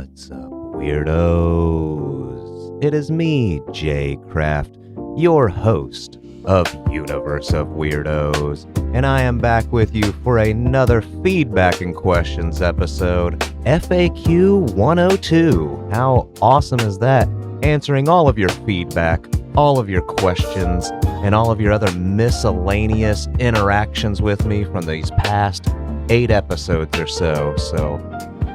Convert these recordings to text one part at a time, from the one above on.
What's up, weirdos? It is me, Jay Craft, your host of Universe of Weirdos, and I am back with you for another feedback and questions episode, FAQ 102. How awesome is that? Answering all of your feedback, all of your questions, and all of your other miscellaneous interactions with me from these past 8 episodes or so. So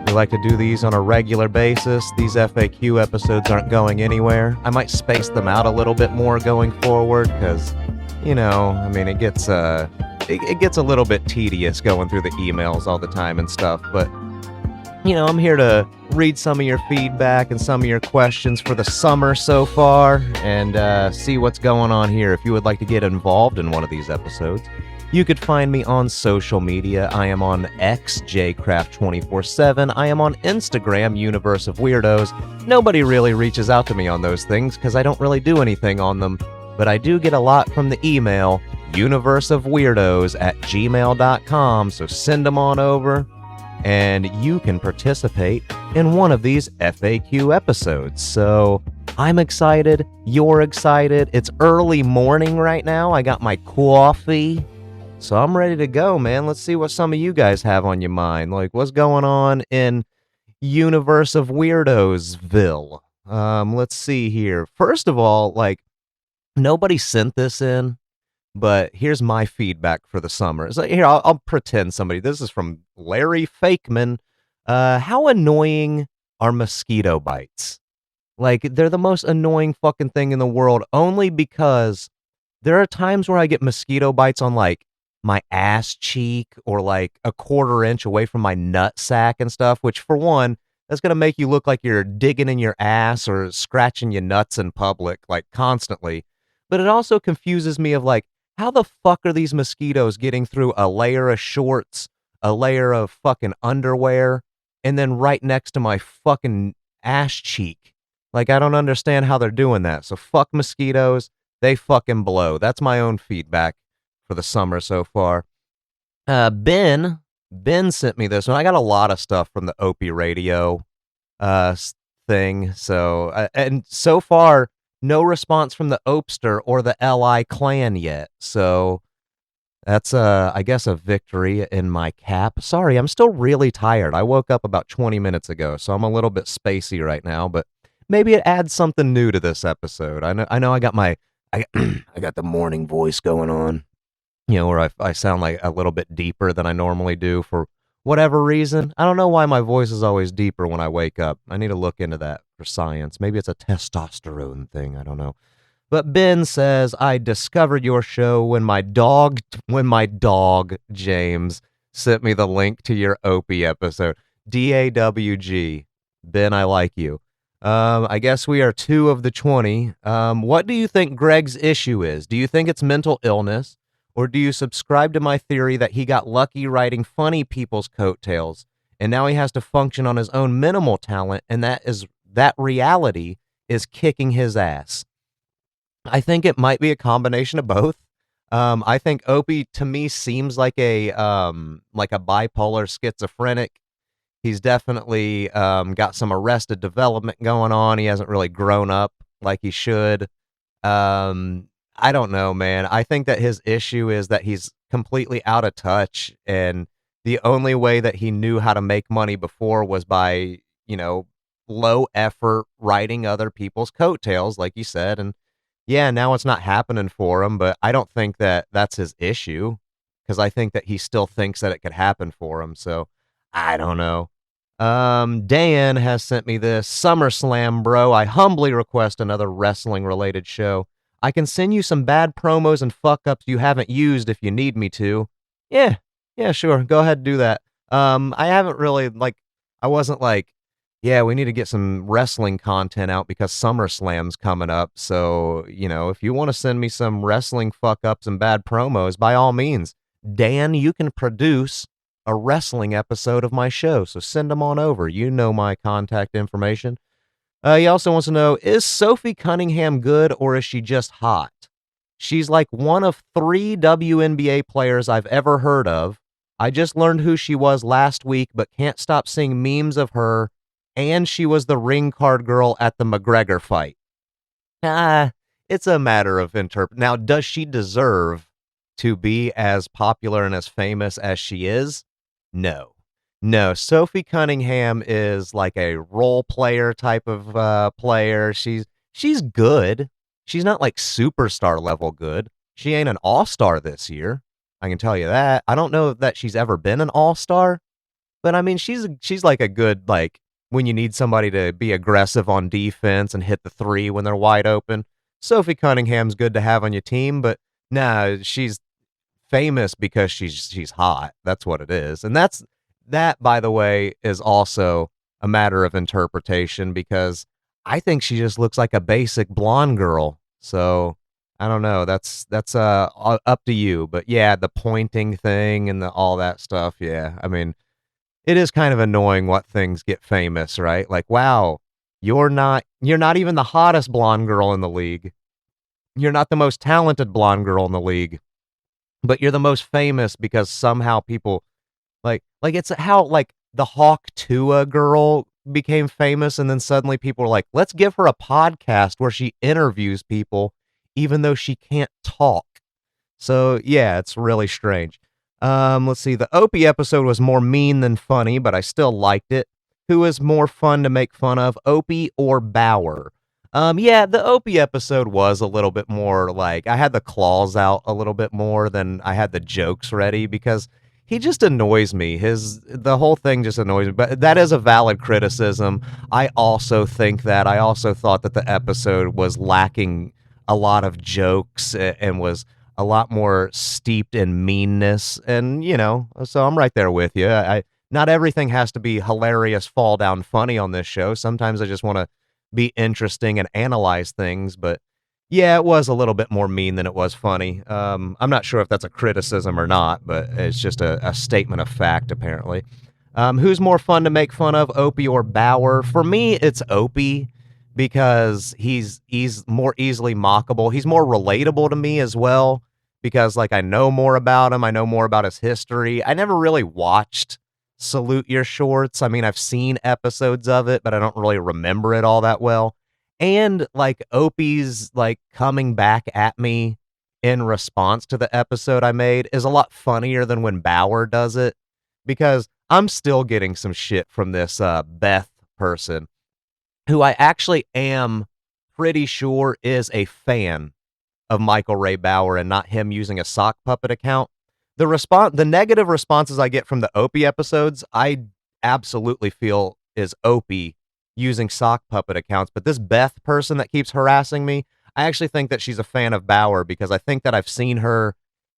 we like to do these on a regular basis. These FAQ episodes aren't going anywhere. I might space them out a little bit more going forward because, you know, I mean, it gets a little bit tedious going through the emails all the time and stuff. But, you know, I'm here to read some of your feedback and some of your questions for the summer so far and see what's going on here. If you would like to get involved in one of these episodes, you could find me on social media. I am on X, JCraft247. I am on Instagram, Universe of Weirdos. Nobody really reaches out to me on those things because I don't really do anything on them. But I do get a lot from the email, universeofweirdos@gmail.com. So send them on over, and you can participate in one of these FAQ episodes. So I'm excited. You're excited. It's early morning right now. I got my coffee. So I'm ready to go, man. Let's see what some of you guys have on your mind. Like, what's going on in Universe of Weirdosville? Let's see here. First of all, like, nobody sent this in, but here's my feedback for the summer. So here, I'll pretend somebody. This is from Larry Fakeman. How annoying are mosquito bites? Like, they're the most annoying fucking thing in the world, only because there are times where I get mosquito bites on, like, my ass cheek or like a quarter inch away from my nut sack and stuff, which for one, that's going to make you look like you're digging in your ass or scratching your nuts in public, like constantly. But it also confuses me of like, how the fuck are these mosquitoes getting through a layer of shorts, a layer of fucking underwear, and then right next to my fucking ass cheek? Like, I don't understand how they're doing that. So fuck mosquitoes. They fucking blow. That's my own feedback for the summer so far. Ben sent me this one. I got a lot of stuff from the Opie radio thing. So and so far, no response from the Opster or the LI clan yet. So that's I guess a victory in my cap. Sorry, I'm still really tired. I woke up about 20 minutes ago, so I'm a little bit spacey right now. But maybe it adds something new to this episode. I know. I got my I got the morning voice going on. You know, where I sound like a little bit deeper than I normally do for whatever reason. I don't know why my voice is always deeper when I wake up. I need to look into that for science. Maybe it's a testosterone thing. I don't know. But Ben says, I discovered your show when my dog, James, sent me the link to your Opie episode. DAWG. Ben, I like you. I guess we are 2 of the 20. What do you think Greg's issue is? Do you think it's mental illness? Or do you subscribe to my theory that he got lucky riding funny people's coattails, and now he has to function on his own minimal talent, and that reality is kicking his ass? I think it might be a combination of both. I think Opie to me seems like a bipolar schizophrenic. He's definitely got some arrested development going on. He hasn't really grown up like he should. I don't know, man. I think that his issue is that he's completely out of touch, and the only way that he knew how to make money before was by, you know, low effort riding other people's coattails, like you said. And yeah, now it's not happening for him, but I don't think that that's his issue, because I think that he still thinks that it could happen for him. So I don't know. Dan has sent me this. SummerSlam, bro. I humbly request another wrestling related show. I can send you some bad promos and fuck-ups you haven't used if you need me to. Yeah, sure. Go ahead and do that. I haven't really, I wasn't like, yeah, we need to get some wrestling content out because SummerSlam's coming up. So, you know, if you want to send me some wrestling fuck-ups and bad promos, by all means. Dan, you can produce a wrestling episode of my show, so send them on over. You know my contact information. He also wants to know, is Sophie Cunningham good or is she just hot? She's like one of 3 WNBA players I've ever heard of. I just learned who she was last week, but can't stop seeing memes of her and she was the ring card girl at the McGregor fight. Ah, it's a matter of Now, does she deserve to be as popular and as famous as she is? No. No, Sophie Cunningham is like a role player type of player. She's good. She's not like superstar level good. She ain't an all-star this year. I can tell you that. I don't know that she's ever been an all-star, but I mean, she's like a good, like, when you need somebody to be aggressive on defense and hit the three when they're wide open. Sophie Cunningham's good to have on your team, but nah, she's famous because she's hot. That's what it is. And that, by the way, is also a matter of interpretation because I think she just looks like a basic blonde girl. So I don't know. That's up to you. But yeah, the pointing thing and all that stuff. Yeah, I mean, it is kind of annoying what things get famous, right? Like, wow, you're not even the hottest blonde girl in the league. You're not the most talented blonde girl in the league, but you're the most famous because somehow people like it's how like the Hawk Tua girl became famous and then suddenly people were like, let's give her a podcast where she interviews people even though she can't talk. So yeah, it's really strange. Let's see. The Opie episode was more mean than funny, but I still liked it. Who is more fun to make fun of, Opie or Bauer? Yeah, the Opie episode was a little bit more like I had the claws out a little bit more than I had the jokes ready because he just annoys me. The whole thing just annoys me. But that is a valid criticism. I also think that I also thought that the episode was lacking a lot of jokes and was a lot more steeped in meanness. And, so I'm right there with you. Not everything has to be hilarious, fall down funny on this show. Sometimes I just want to be interesting and analyze things. But yeah, it was a little bit more mean than it was funny. I'm not sure if that's a criticism or not, but it's just a statement of fact, apparently. Who's more fun to make fun of, Opie or Bauer? For me, it's Opie because he's more easily mockable. He's more relatable to me as well because like I know more about him. I know more about his history. I never really watched Salute Your Shorts. I mean, I've seen episodes of it, but I don't really remember it all that well. And like Opie's like coming back at me in response to the episode I made is a lot funnier than when Bauer does it because I'm still getting some shit from this Beth person who I actually am pretty sure is a fan of Michael Ray Bauer and not him using a sock puppet account. The negative responses I get from the Opie episodes, I absolutely feel is Opie using sock puppet accounts. But this Beth person that keeps harassing me, I actually think that she's a fan of Bauer because I think that I've seen her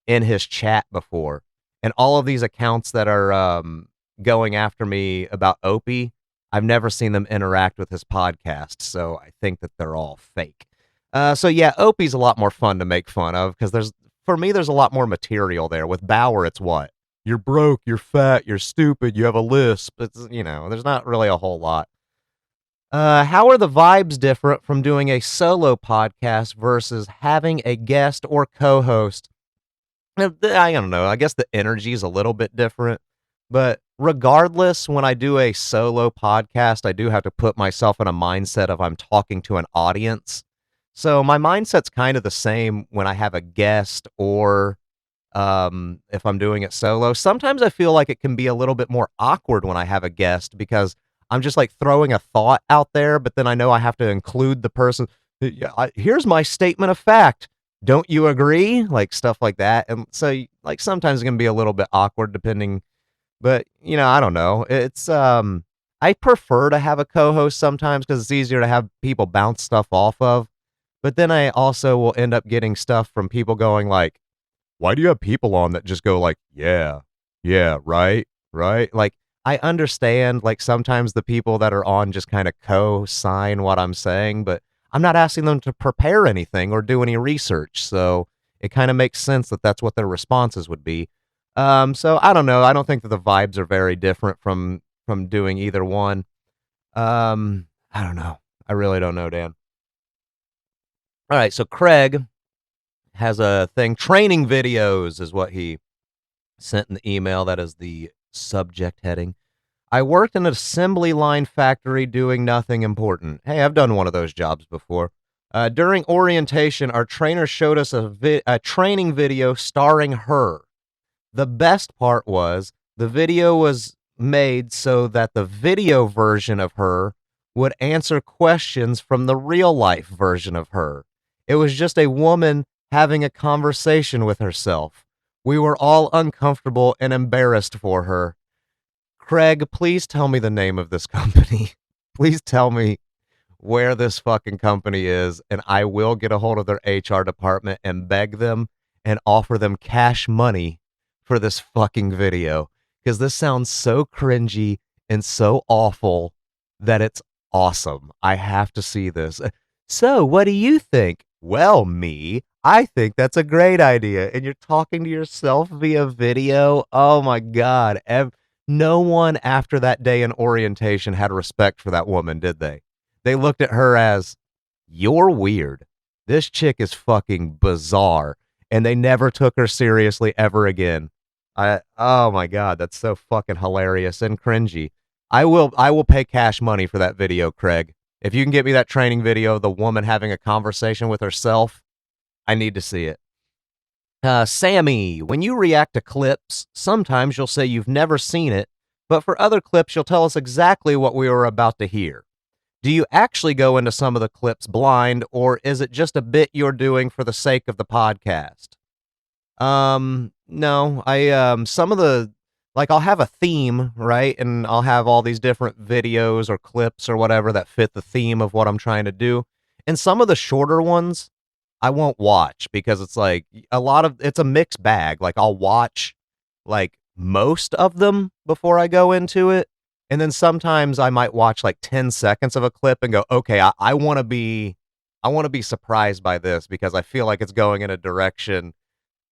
in his chat before. And all of these accounts that are going after me about Opie, I've never seen them interact with his podcast. So I think that they're all fake. So yeah, Opie's a lot more fun to make fun of because for me, there's a lot more material there. With Bauer, it's what? You're broke, you're fat, you're stupid, you have a lisp. It's, there's not really a whole lot. How are the vibes different from doing a solo podcast versus having a guest or co-host? I don't know. I guess the energy is a little bit different. But regardless, when I do a solo podcast, I do have to put myself in a mindset of I'm talking to an audience. So my mindset's kind of the same when I have a guest or if I'm doing it solo. Sometimes I feel like it can be a little bit more awkward when I have a guest because I'm just like throwing a thought out there, but then I know I have to include the person. Here's my statement of fact. Don't you agree? Like stuff like that. And so like sometimes it can be a little bit awkward depending, but I don't know. It's I prefer to have a co-host sometimes because it's easier to have people bounce stuff off of. But then I also will end up getting stuff from people going like, why do you have people on that just go like, yeah, right, right? Like, I understand, like, sometimes the people that are on just kind of co-sign what I'm saying, but I'm not asking them to prepare anything or do any research. So it kind of makes sense that that's what their responses would be. So I don't know. I don't think that the vibes are very different from doing either one. I don't know. I really don't know, Dan. All right, so Craig has a thing. Training videos is what he sent in the email. That is the subject heading. I worked in an assembly line factory doing nothing important. Hey, I've done one of those jobs before. During orientation, our trainer showed us a training video starring her. The best part was the video was made so that the video version of her would answer questions from the real life version of her. It was just a woman having a conversation with herself. We were all uncomfortable and embarrassed for her. Craig, please tell me the name of this company. Please tell me where this fucking company is, and I will get a hold of their HR department and beg them and offer them cash money for this fucking video, because this sounds so cringy and so awful that it's awesome. I have to see this. So, what do you think? Well, me, I think that's a great idea. And you're talking to yourself via video. Oh my God. No one after that day in orientation had respect for that woman, did they? They looked at her as, you're weird. This chick is fucking bizarre. And they never took her seriously ever again. Oh my God, that's so fucking hilarious and cringy. I will pay cash money for that video, Craig. If you can get me that training video of the woman having a conversation with herself, I need to see it. Sammy, when you react to clips, sometimes you'll say you've never seen it, but for other clips, you'll tell us exactly what we were about to hear. Do you actually go into some of the clips blind, or is it just a bit you're doing for the sake of the podcast? No, some of the, like, I'll have a theme, right? And I'll have all these different videos or clips or whatever that fit the theme of what I'm trying to do. And some of the shorter ones, I won't watch because it's like it's a mixed bag. Like, I'll watch like most of them before I go into it. And then sometimes I might watch like 10 seconds of a clip and go, okay, I want to be surprised by this because I feel like it's going in a direction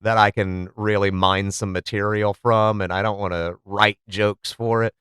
that I can really mine some material from, and I don't want to write jokes for it.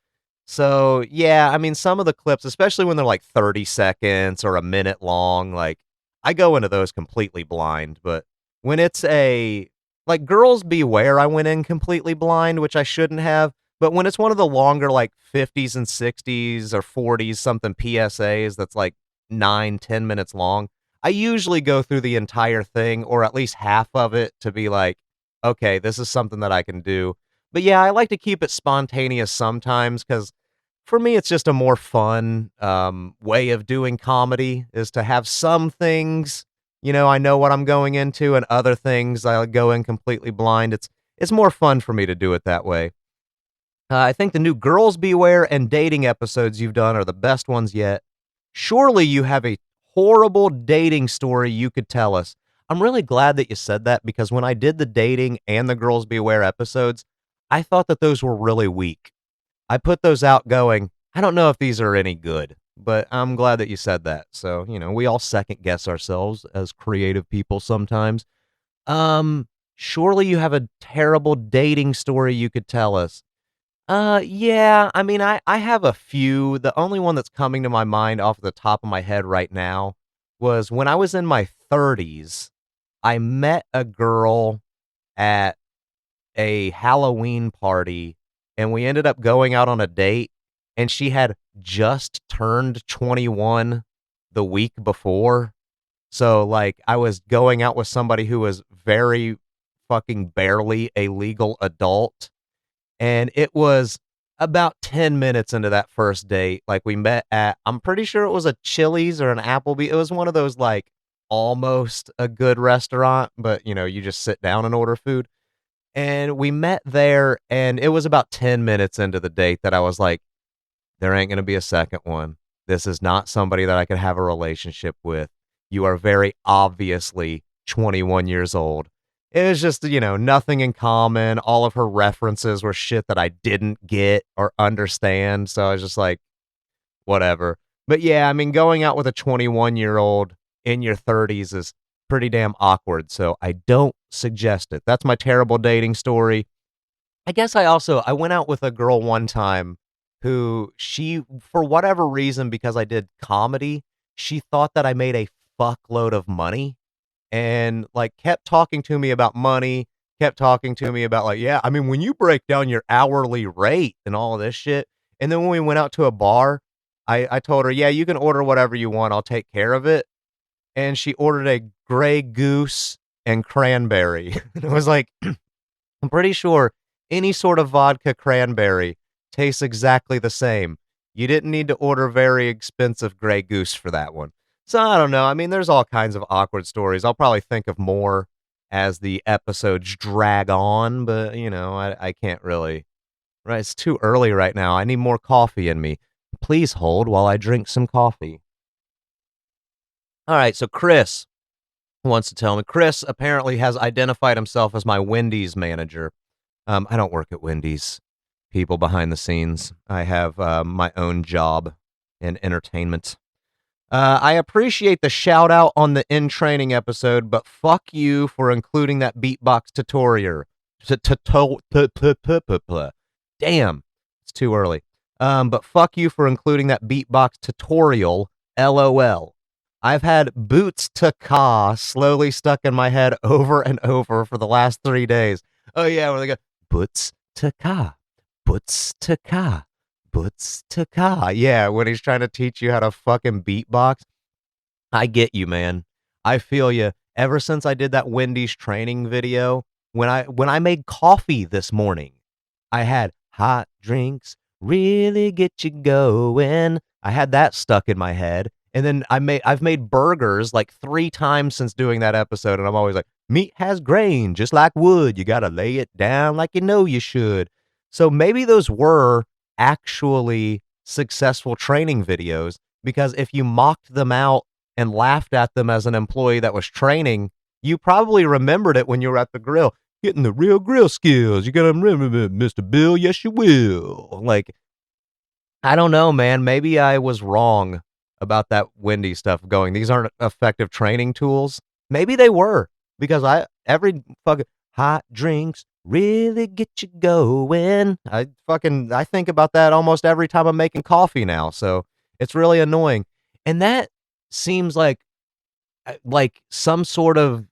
So, yeah, I mean, some of the clips, especially when they're like 30 seconds or a minute long, like, I go into those completely blind. But when it's like Girls Beware, I went in completely blind, which I shouldn't have. But when it's one of the longer, like 50s and 60s or 40s, something PSAs that's like 9, 10 minutes long, I usually go through the entire thing or at least half of it to be like, okay, this is something that I can do. But yeah, I like to keep it spontaneous sometimes because for me, it's just a more fun way of doing comedy is to have some things, I know what I'm going into, and other things I go in completely blind. It's more fun for me to do it that way. I think the new Girls Beware and dating episodes you've done are the best ones yet. Surely you have a horrible dating story you could tell us. I'm really glad that you said that because when I did the dating and the Girls Beware episodes, I thought that those were really weak. I put those out going, I don't know if these are any good, but I'm glad that you said that. So, we all second guess ourselves as creative people sometimes. Surely you have a terrible dating story you could tell us. Yeah, I mean, I have a few. The only one that's coming to my mind off the top of my head right now was when I was in my 30s, I met a girl at a Halloween party and we ended up going out on a date and she had just turned 21 the week before. So like I was going out with somebody who was very fucking barely a legal adult. And it was about 10 minutes into that first date. Like we met at, I'm pretty sure it was a Chili's or an Applebee. It was one of those like almost a good restaurant, but you just sit down and order food. And we met there and it was about 10 minutes into the date that I was like, there ain't going to be a second one. This is not somebody that I could have a relationship with. You are very obviously 21 years old. It was just, nothing in common. All of her references were shit that I didn't get or understand. So I was just like, whatever. But yeah, I mean, going out with a 21-year-old in your 30s is pretty damn awkward. So I don't suggest it. That's my terrible dating story. I guess I went out with a girl one time who for whatever reason, because I did comedy, she thought that I made a fuckload of money and like kept talking to me about money, kept talking to me about like, yeah, I mean, when you break down your hourly rate and all of this shit, And then when we went out to a bar, I told her, yeah, you can order whatever you want. I'll take care of it. And she ordered a Grey Goose and cranberry. And it was like, I'm pretty sure any sort of vodka cranberry tastes exactly the same. You didn't need to order very expensive Grey Goose for that one. So I don't know. I mean, there's all kinds of awkward stories. I'll probably think of more as the episodes drag on, but I can't really. Right, it's too early right now. I need more coffee in me. Please hold while I drink some coffee. All right, so Chris wants to tell me. Chris apparently has identified himself as my Wendy's manager. I don't work at Wendy's. People behind the scenes. I have my own job in entertainment. I appreciate the shout out on the in training episode, but fuck you for including that beatbox tutorial. Damn, it's too early. But fuck you for including that beatbox tutorial. LOL. I've had boots to ka slowly stuck in my head over and over for the last 3 days. Oh yeah, where they go boots to ka, boots to ka, boots to ka. Yeah, when he's trying to teach you how to fucking beatbox. I get you, man. I feel you. Ever since I did that Wendy's training video, when I made coffee this morning, I had hot drinks really get you going. I had that stuck in my head. And then I've made burgers like 3 times since doing that episode, and I'm always like, meat has grain, just like wood. You gotta lay it down like you know you should. So maybe those were actually successful training videos, because if you mocked them out and laughed at them as an employee that was training, you probably remembered it when you were at the grill. Getting the real grill skills. You gotta remember, Mr. Bill. Yes, you will. Like, I don't know, man. Maybe I was wrong about that Wendy stuff going, these aren't effective training tools. Maybe they were, because every fucking hot drinks really get you going. I think about that almost every time I'm making coffee now. So it's really annoying. And that seems like some sort of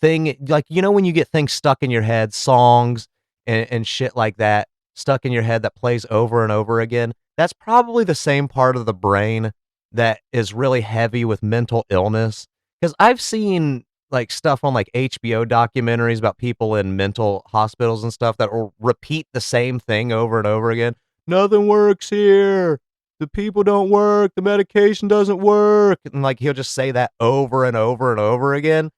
thing, like, when you get things stuck in your head, songs and shit like that stuck in your head that plays over and over again. That's probably the same part of the brain that is really heavy with mental illness. Because I've seen like stuff on like HBO documentaries about people in mental hospitals and stuff that will repeat the same thing over and over again. Nothing works here. The people don't work. The medication doesn't work. And like he'll just say that over and over and over again.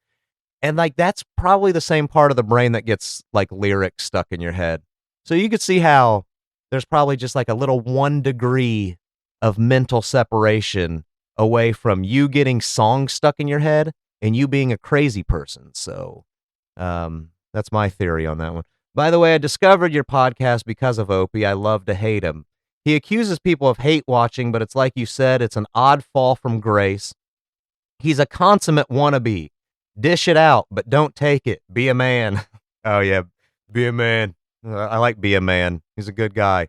And like that's probably the same part of the brain that gets like lyrics stuck in your head. So you could see how there's probably just like a little 1 degree of mental separation away from you getting songs stuck in your head and you being a crazy person. So that's my theory on that one. By the way, I discovered your podcast because of Opie. I love to hate him. He accuses people of hate watching, but it's like you said, it's an odd fall from grace. He's a consummate wannabe. Dish it out, but don't take it. Be a man. Oh, yeah. Be a man. I like Be a Man. He's a good guy.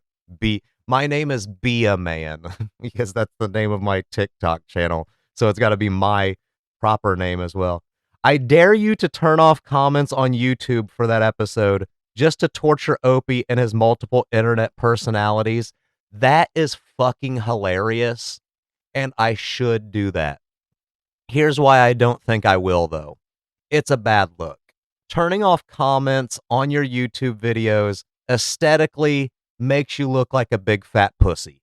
My name is Be a Man because that's the name of my TikTok channel. So it's got to be my proper name as well. I dare you to turn off comments on YouTube for that episode just to torture Opie and his multiple internet personalities. That is fucking hilarious. And I should do that. Here's why I don't think I will, though. It's a bad look. Turning off comments on your YouTube videos aesthetically makes you look like a big fat pussy.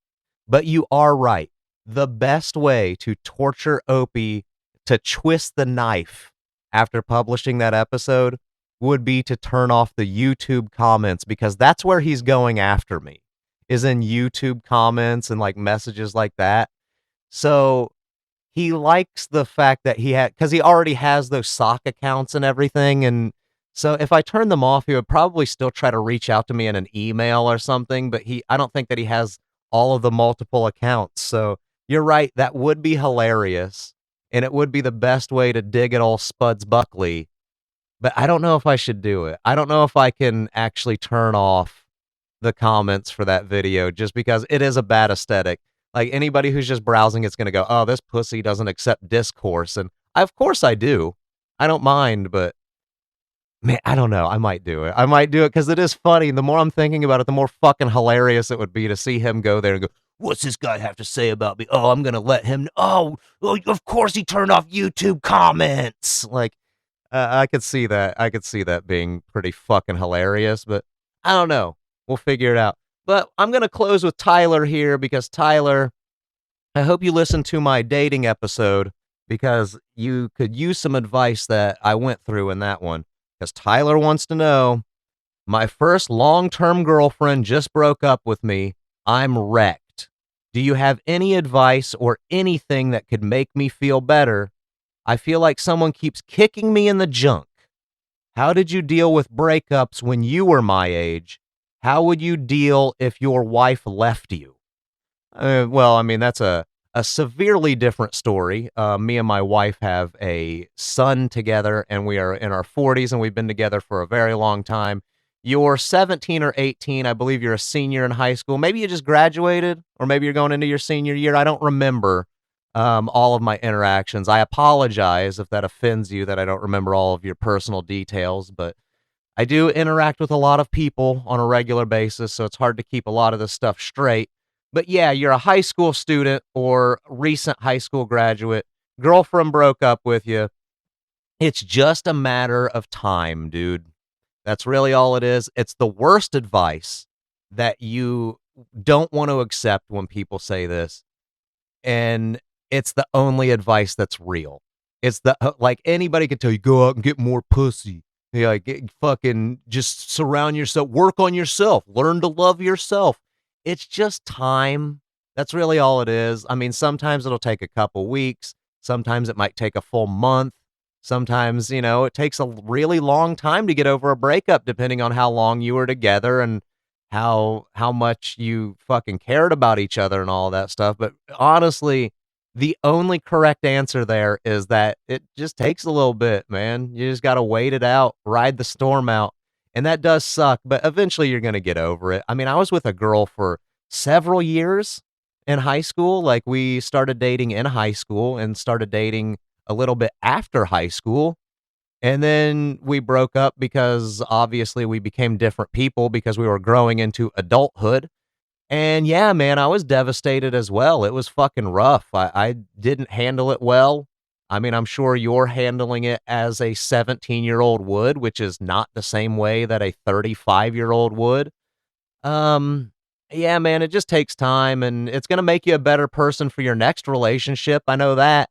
But you are right. The best way to torture Opie to twist the knife after publishing that episode would be to turn off the YouTube comments, because that's where he's going after me, is in YouTube comments and like messages like that. So he likes the fact that because he already has those sock accounts and everything. And so if I turn them off, he would probably still try to reach out to me in an email or something. But I don't think that he has all of the multiple accounts. So you're right. That would be hilarious. And it would be the best way to dig at old Spuds Buckley. But I don't know if I should do it. I don't know if I can actually turn off the comments for that video, just because it is a bad aesthetic. Like anybody who's just browsing, it's going to go, oh, this pussy doesn't accept discourse. And of course I do. I don't mind, but Man, I don't know. I might do it. I might do it because it is funny. The more I'm thinking about it, the more fucking hilarious it would be to see him go there and go, "What's this guy have to say about me? Oh, I'm gonna let him. Oh, of course he turned off YouTube comments." Like, I could see that. I could see that being pretty fucking hilarious. But I don't know. We'll figure it out. But I'm gonna close with Tyler here because Tyler, I hope you listened to my dating episode because you could use some advice that I went through in that one. Because Tyler wants to know, my first long term girlfriend just broke up with me. I'm wrecked. Do you have any advice or anything that could make me feel better? I feel like someone keeps kicking me in the junk. How did you deal with breakups when you were my age? How would you deal if your wife left you? Well, I mean, that's a severely different story. Me and my wife have a son together, and we are in our 40s, and we've been together for a very long time. You're 17 or 18. I believe you're a senior in high school. Maybe you just graduated, or maybe you're going into your senior year. I don't remember all of my interactions. I apologize if that offends you that I don't remember all of your personal details, but I do interact with a lot of people on a regular basis, so it's hard to keep a lot of this stuff straight. But yeah, you're a high school student or recent high school graduate. Girlfriend broke up with you. It's just a matter of time, dude. That's really all it is. It's the worst advice that you don't want to accept when people say this, and it's the only advice that's real. It's the like anybody could tell you, go out and get more pussy. Yeah, like fucking just surround yourself, work on yourself, learn to love yourself. It's just time. That's really all it is. I mean, sometimes it'll take a couple weeks. Sometimes it might take a full month. Sometimes, it takes a really long time to get over a breakup, depending on how long you were together and how much you fucking cared about each other and all that stuff. But honestly, the only correct answer there is that it just takes a little bit, man. You just got to wait it out, ride the storm out. And that does suck, but eventually you're going to get over it. I mean, I was with a girl for several years in high school. Like, we started dating in high school and started dating a little bit after high school. And then we broke up because obviously we became different people because we were growing into adulthood. And yeah, man, I was devastated as well. It was fucking rough. I didn't handle it well. I mean, I'm sure you're handling it as a 17-year-old would, which is not the same way that a 35-year-old would. Um, yeah, man, it just takes time and it's going to make you a better person for your next relationship. I know that.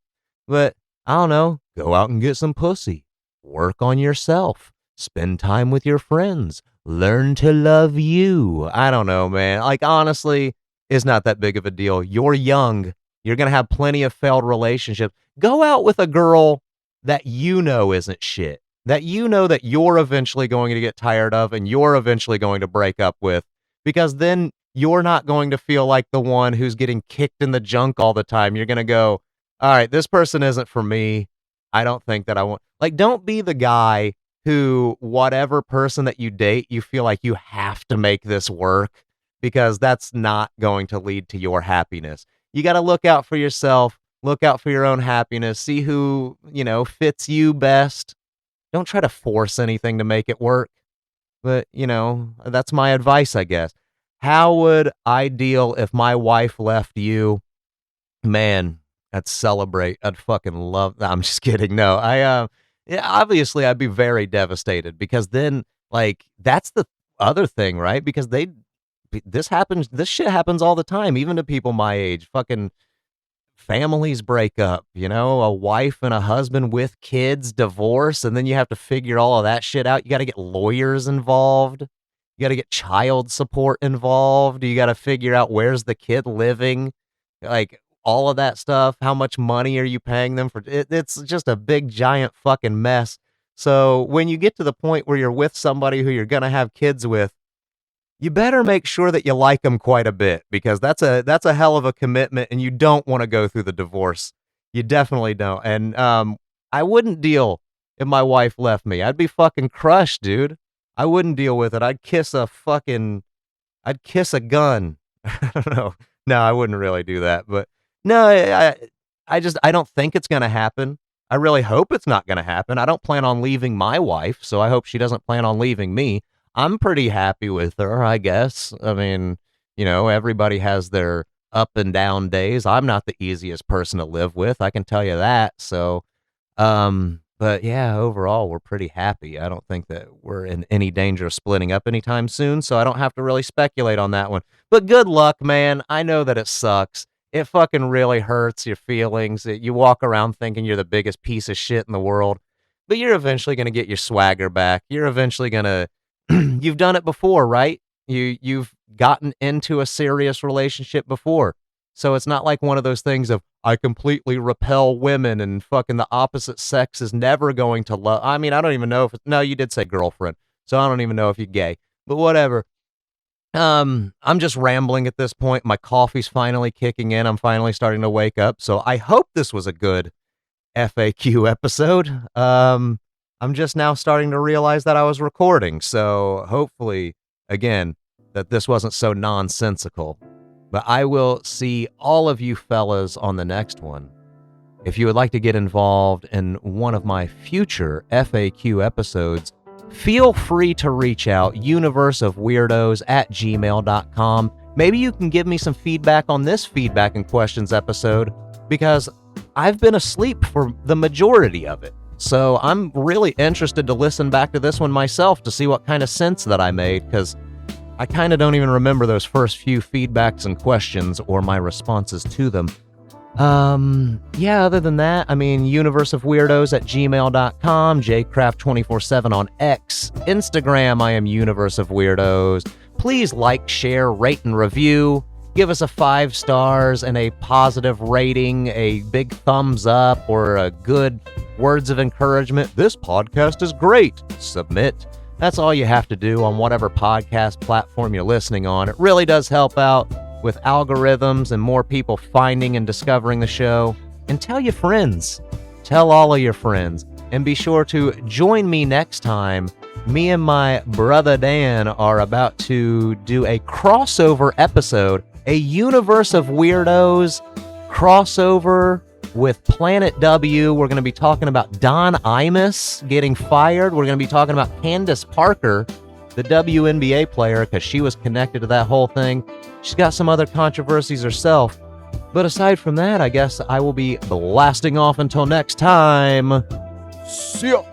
But I don't know. Go out and get some pussy. Work on yourself. Spend time with your friends. Learn to love you. I don't know, man. Like, honestly, it's not that big of a deal. You're young. You're going to have plenty of failed relationships. Go out with a girl that you know isn't shit, that you know that you're eventually going to get tired of and you're eventually going to break up with, because then you're not going to feel like the one who's getting kicked in the junk all the time. You're going to go, all right, this person isn't for me. I don't think that I want, like, don't be the guy who, whatever person that you date, you feel like you have to make this work, because that's not going to lead to your happiness. You got to look out for yourself, look out for your own happiness, see who, fits you best. Don't try to force anything to make it work. But, that's my advice, I guess. How would I deal if my wife left you? Man, I'd celebrate. I'd fucking love. I'm just kidding. No, yeah, obviously I'd be very devastated, because then, like, that's the other thing, right? Because this shit happens all the time, even to people my age. Fucking families break up, a wife and a husband with kids divorce, and then you have to figure all of that shit out. You got to get lawyers involved. You got to get child support involved. You got to figure out where's the kid living, like all of that stuff. How much money are you paying them for? It's just a big giant fucking mess. So when you get to the point where you're with somebody who you're going to have kids with, you better make sure that you like them quite a bit, because that's a hell of a commitment, and you don't want to go through the divorce. You definitely don't. And I wouldn't deal if my wife left me. I'd be fucking crushed, dude. I wouldn't deal with it. I'd kiss a gun. I don't know. No, I wouldn't really do that. But no, I don't think it's gonna happen. I really hope it's not going to happen. I don't plan on leaving my wife, so I hope she doesn't plan on leaving me. I'm pretty happy with her, I guess. I mean, everybody has their up and down days. I'm not the easiest person to live with, I can tell you that. So, but yeah, overall, we're pretty happy. I don't think that we're in any danger of splitting up anytime soon, so I don't have to really speculate on that one. But good luck, man. I know that it sucks. It fucking really hurts your feelings. You walk around thinking you're the biggest piece of shit in the world, but you're eventually going to get your swagger back. You're eventually going to you've done it before, right? You've gotten into a serious relationship before. So it's not like one of those things of I completely repel women and fucking the opposite sex is never going to love. I mean, I don't even know if no, you did say girlfriend. So I don't even know if you're gay. But whatever. I'm just rambling at this point. My coffee's finally kicking in. I'm finally starting to wake up. So I hope this was a good FAQ episode. I'm just now starting to realize that I was recording. So hopefully, again, that this wasn't so nonsensical. But I will see all of you fellas on the next one. If you would like to get involved in one of my future FAQ episodes, feel free to reach out, UniverseOfWeirdos@gmail.com. Maybe you can give me some feedback on this feedback and questions episode, because I've been asleep for the majority of it. So I'm really interested to listen back to this one myself to see what kind of sense that I made, because I kind of don't even remember those first few feedbacks and questions or my responses to them. Yeah, other than that, I mean, universeofweirdos@gmail.com, jcraft247 on X, Instagram, I am UniverseOfWeirdos. Please like, share, rate, and review. Give us a 5 stars and a positive rating, a big thumbs up, or a good words of encouragement. This podcast is great. Submit. That's all you have to do on whatever podcast platform you're listening on. It really does help out with algorithms and more people finding and discovering the show. And tell your friends. Tell all of your friends. And be sure to join me next time. Me and my brother Dan are about to do a crossover episode, a Universe of Weirdos crossover with Planet W. We're going to be talking about Don Imus getting fired. We're going to be talking about Candace Parker, the WNBA player, because she was connected to that whole thing. She's got some other controversies herself. But aside from that, I guess I will be blasting off until next time. See ya!